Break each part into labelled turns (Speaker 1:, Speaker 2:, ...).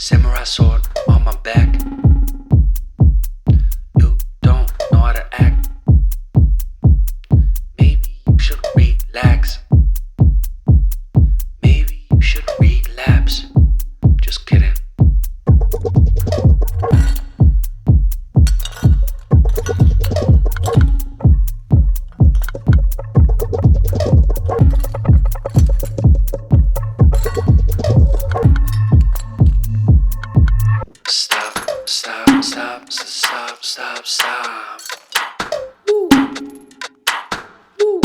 Speaker 1: Samurai sword on my back. You don't know how to act. Maybe you should relax. Maybe you should relapse. Just kidding. Stop, stop, stop, stop, stop, stop. Woo. Woo.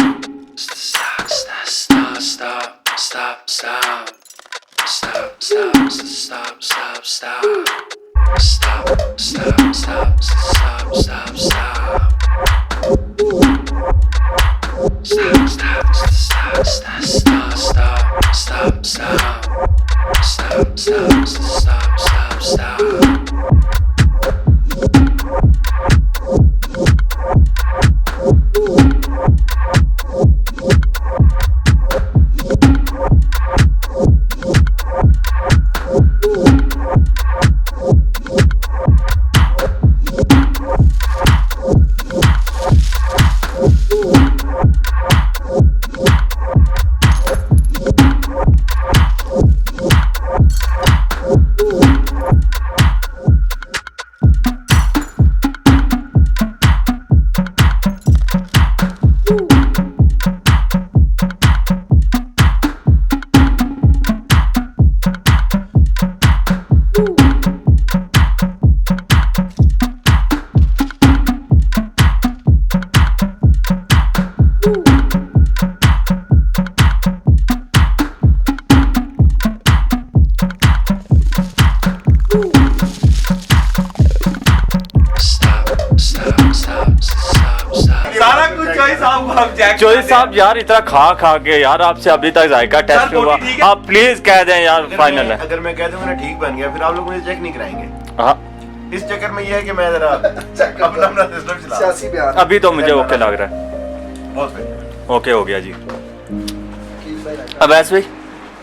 Speaker 1: Stop, stop, stop, stop, stop, stop. Stop, stop, stop, stop, stop. Stop, stop, stop, stop, stop, stop. Stop, stop, stop, stop, stop, stop, stop, stop. Stop, stop, stop, stop, stop.
Speaker 2: Chaudhary साहब यार इतना खा खा के यार आपसे अभी तक जायका टेस्ट हुआ, आप प्लीज कह दें यार फाइनल है।
Speaker 3: अगर मैं कह दूंगा ना ठीक बन गया फिर आप लोग मुझे चेक नहीं कराएंगे।
Speaker 2: हाँ
Speaker 3: इस चक्कर में ये है कि मैं जरा अपना सिस्टम चला।
Speaker 4: सियासी बयान
Speaker 2: अभी तो मुझे ओके लग रहा है,
Speaker 3: बहुत बढ़िया
Speaker 2: ओके हो गया जी। अब ऐसे भाई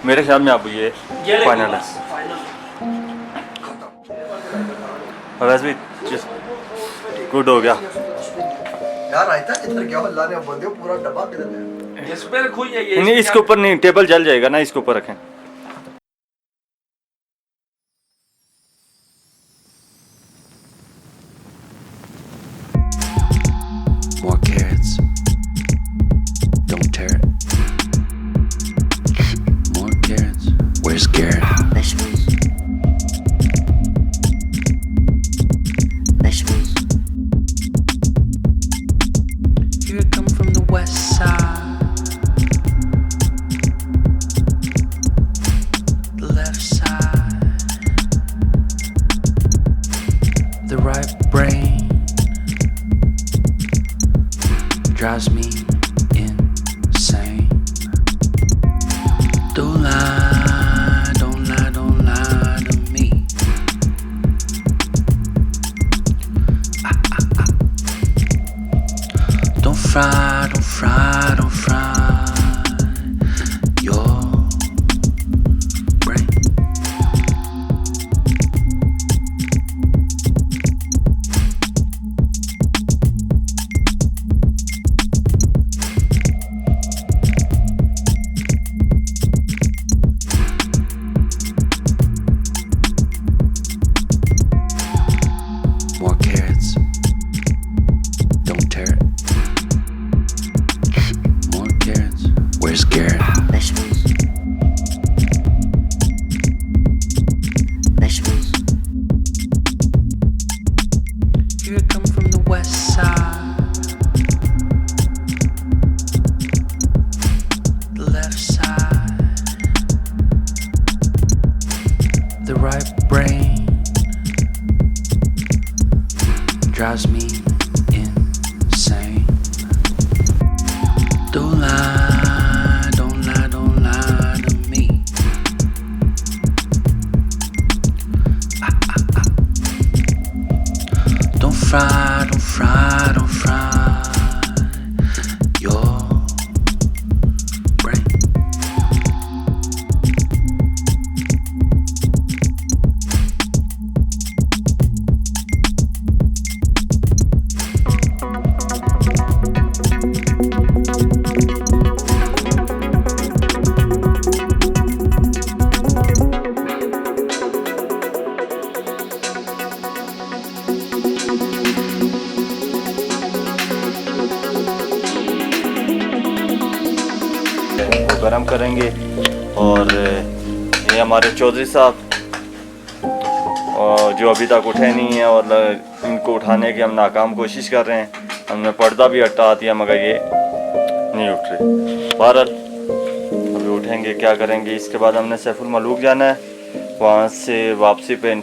Speaker 2: मेरे ख्याल में अब ये फाइनल है। अब ऐसे भाई गुड हो गया
Speaker 4: यार। आयता इधर क्या अल्लाह ने बोल दिया पूरा डब्बा किधर है?
Speaker 5: इस पे रखो या ये
Speaker 2: नहीं इसके ऊपर नहीं, टेबल जल जाएगा ना, इसके ऊपर रखें।
Speaker 1: More carrots. Don't tear it. More carrots. Where's Garrett?
Speaker 6: Vegetables. Vegetables.
Speaker 1: Here I come from the west side. The left side. The right brain drives me insane. Don't lie, don't lie, don't lie to me. Don't fry, don't fry, don't fry your brain. More carrots. Don't tear it. More carrots. Where's Garrett?
Speaker 6: Vegetables. Vegetables.
Speaker 1: Here I come from the west side. The left side. The right brain drives me insane. Don't lie, don't lie, don't lie to me. Don't fry, don't fry, don't fry your brain.
Speaker 2: गर्म करेंगे। और ये हमारे चौधरी साहब और जो अभी तक उठे नहीं हैं और इनको उठाने की हम नाकाम कोशिश कर रहे हैं। हमने पर्दा भी हटा दिया मगर ये नहीं उठ रहे। बहरहाल अभी उठेंगे, क्या करेंगे। इसके बाद हमने सैफुल मलूक जाना है, वहाँ से वापसी पे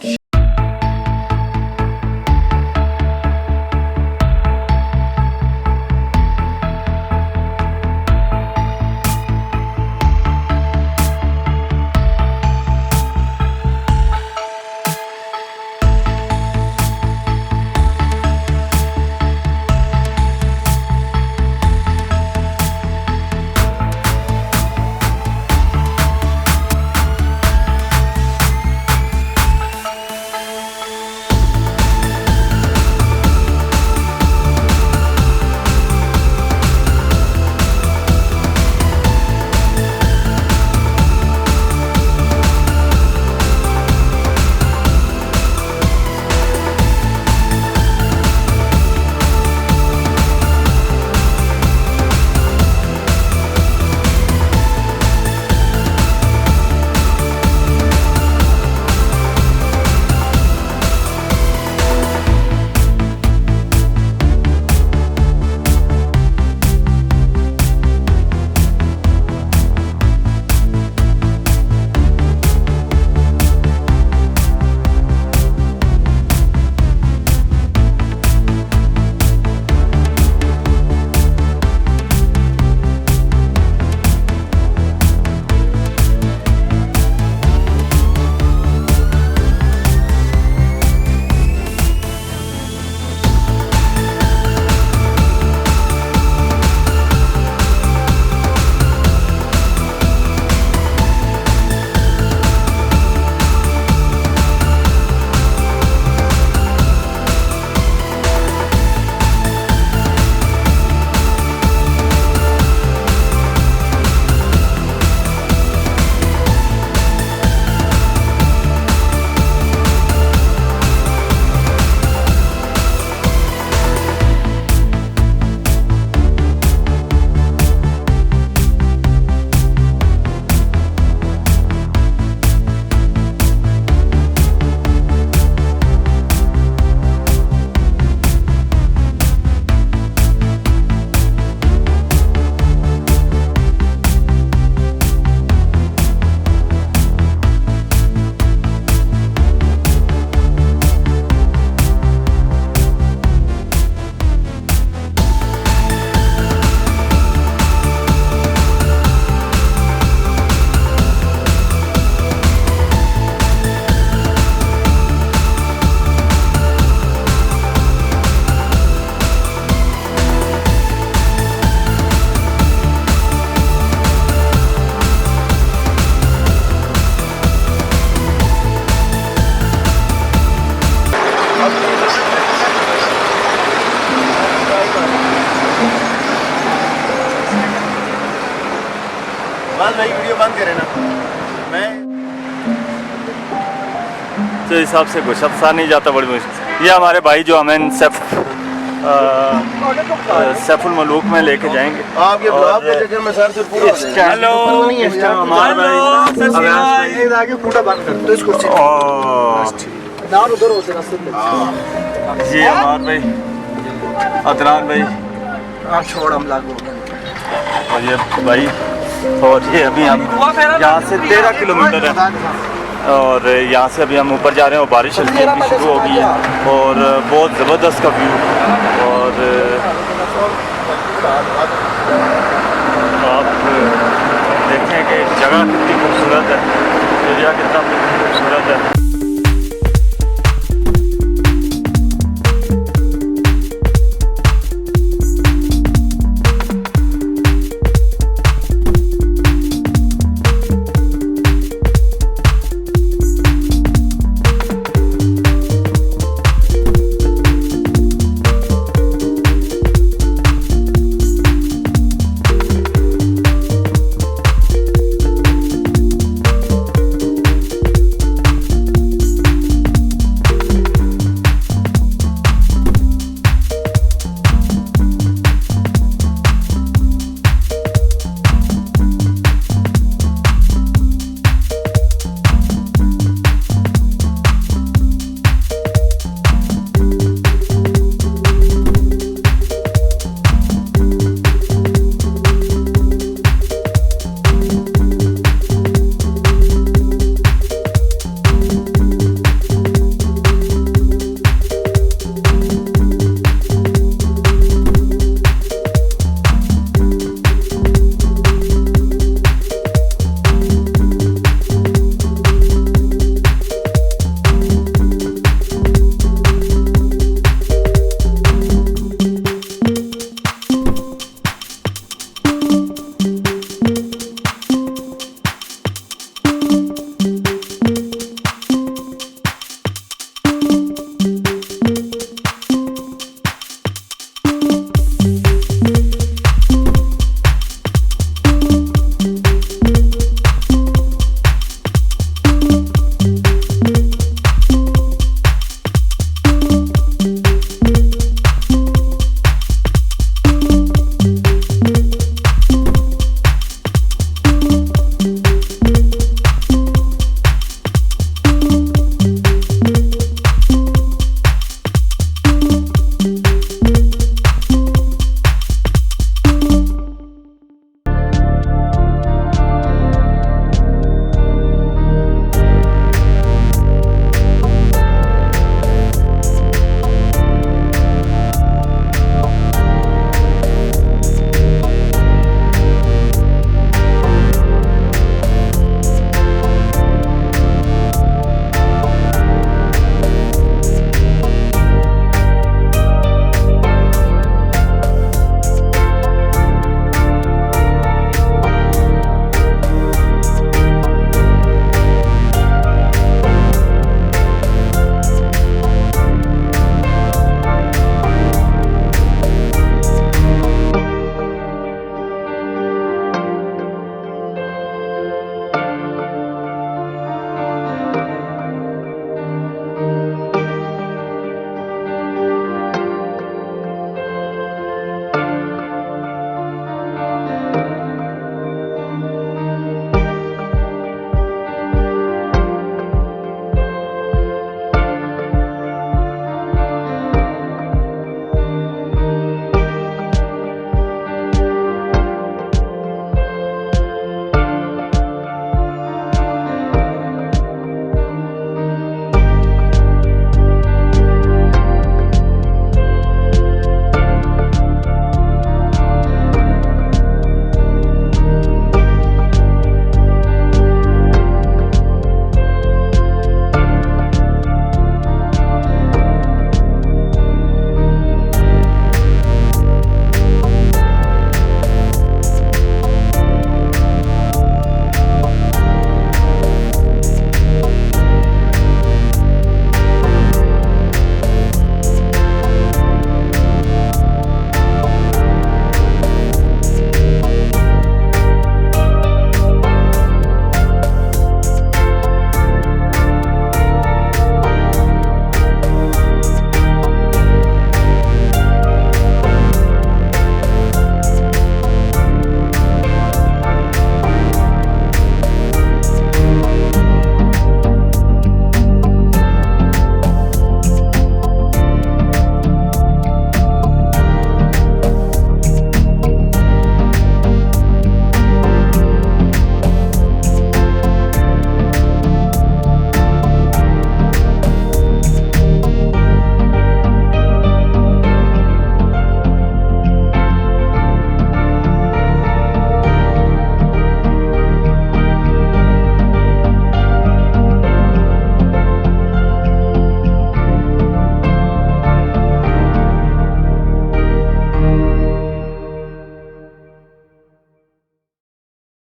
Speaker 3: बस भाई वीडियो बंद करें ना। मैं
Speaker 2: तो हिसाब से कुछ अब नहीं जाता बड़ी मुश्किल। ये हमारे भाई जो हमें सैफुल मलूक में लेके जाएंगे।
Speaker 3: आपके ब्लॉग के चक्कर में सर से पूरा हो जाएगा।
Speaker 2: हेलो
Speaker 3: इस टाइम हमारे भाई
Speaker 4: आगे फूटा बंद कर दो इस कुर्सी ना उधर हो से
Speaker 2: ये हमारे भाई अदनान भाई
Speaker 4: आप छोड़ हम लागू
Speaker 2: और ये भाई और ये अभी हम यहाँ से 13 किलोमीटर है और यहाँ से अभी हम ऊपर जा रहे हैं और बारिश हल्की हल्की शुरू हो गई है और बहुत ज़बरदस्त का व्यू। और आप देखें कि जगह कितनी खूबसूरत है, एरिया कितना खूबसूरत है।